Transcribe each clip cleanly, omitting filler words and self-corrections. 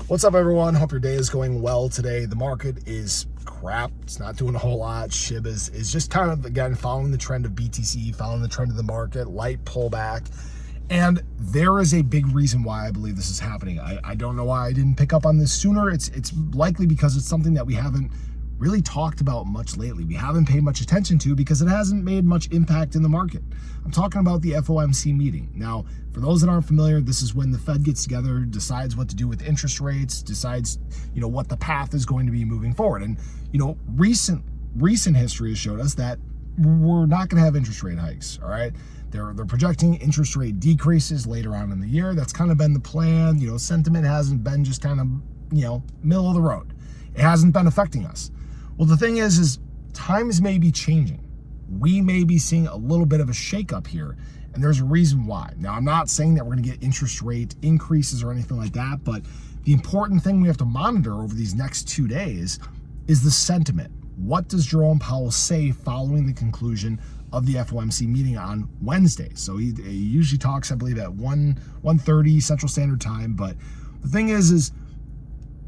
What's up, everyone? Hope your day is going well today. The market is crap. It's not doing a whole lot. SHIB is just kind of, again, following the trend of BTC, following the trend of the market, light pullback. And there is a big reason why I believe this is happening. I don't know why I didn't pick up on this sooner. It's likely because it's something that we haven't really talked about much lately. We haven't paid much attention to because it hasn't made much impact in the market. I'm talking about the FOMC meeting. Now, for those that aren't familiar, this is when the Fed gets together, decides what to do with interest rates, decides, what the path is going to be moving forward. And, recent history has showed us that we're not going to have interest rate hikes, all right? They're projecting interest rate decreases later on in the year. That's kind of been the plan. Sentiment hasn't been just kind of, middle of the road. It hasn't been affecting us. Well, the thing is times may be changing. We may be seeing a little bit of a shakeup here, and there's a reason why. Now, I'm not saying that we're going to get interest rate increases or anything like that, but the important thing we have to monitor over these next 2 days is the sentiment. What does Jerome Powell say following the conclusion of the FOMC meeting on Wednesday? So he usually talks, I believe, at 1:30 Central Standard Time, but the thing is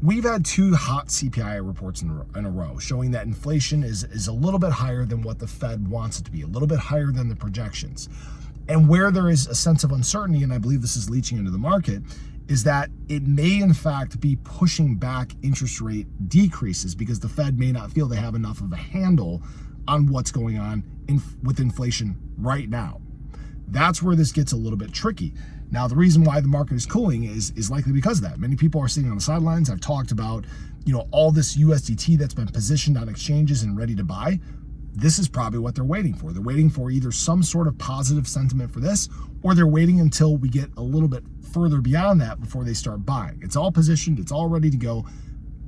we've had two hot CPI reports in a row showing that inflation is a little bit higher than what the Fed wants it to be, a little bit higher than the projections. And where there is a sense of uncertainty, and I believe this is leaching into the market, is that it may in fact be pushing back interest rate decreases because the Fed may not feel they have enough of a handle on what's going on with inflation right now. That's where this gets a little bit tricky. Now, the reason why the market is cooling is likely because of that. Many people are sitting on the sidelines. I've talked about, all this USDT that's been positioned on exchanges and ready to buy. This is probably what they're waiting for. They're waiting for either some sort of positive sentiment for this, or they're waiting until we get a little bit further beyond that before they start buying. It's all positioned, it's all ready to go.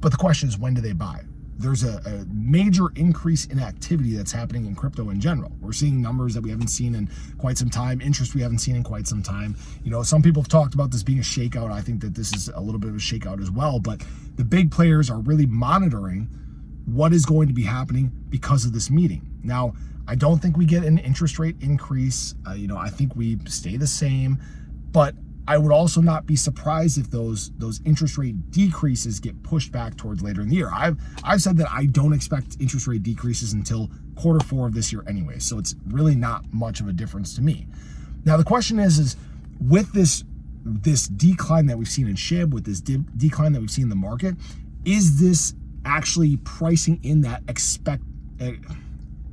But the question is, when do they buy? There's a major increase in activity that's happening in crypto in general. We're seeing numbers that we haven't seen in quite some time, interest we haven't seen in quite some time. Some people have talked about this being a shakeout. I think that this is a little bit of a shakeout as well, but the big players are really monitoring what is going to be happening because of this meeting. Now, I don't think we get an interest rate increase. I think we stay the same, but I would also not be surprised if those interest rate decreases get pushed back towards later in the year. I've said that I don't expect interest rate decreases until Q4 of this year anyway, so it's really not much of a difference to me. Now, the question is with this decline that we've seen in SHIB, with this decline that we've seen in the market, is this actually pricing in that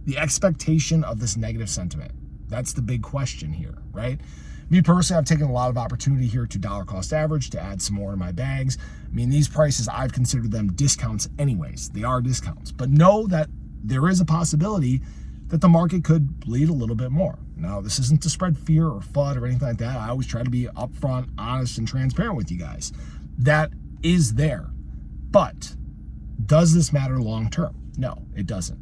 the expectation of this negative sentiment? That's the big question here, right? Me personally, I've taken a lot of opportunity here to dollar cost average to add some more in my bags. These prices, I've considered them discounts anyways. They are discounts, but know that there is a possibility that the market could bleed a little bit more. Now, this isn't to spread fear or FUD or anything like that. I always try to be upfront, honest, and transparent with you guys. That is there. But does this matter long term? No, it doesn't.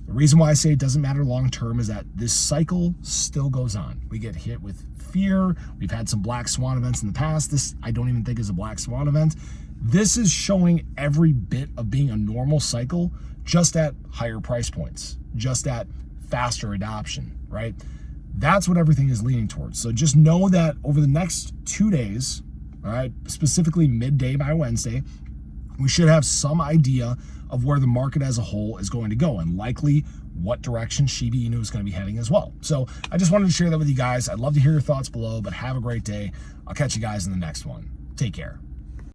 The reason why I say it doesn't matter long term is that this cycle still goes on. We get hit with fear. We've had some black swan events in the past. This, I don't even think, is a black swan event. This is showing every bit of being a normal cycle, just at higher price points, just at faster adoption, right? That's what everything is leaning towards. So just know that over the next 2 days, all right, specifically midday by Wednesday, we should have some idea of where the market as a whole is going to go, and likely what direction Shiba Inu is going to be heading as well. So I just wanted to share that with you guys. I'd love to hear your thoughts below, but have a great day. I'll catch you guys in the next one. Take care.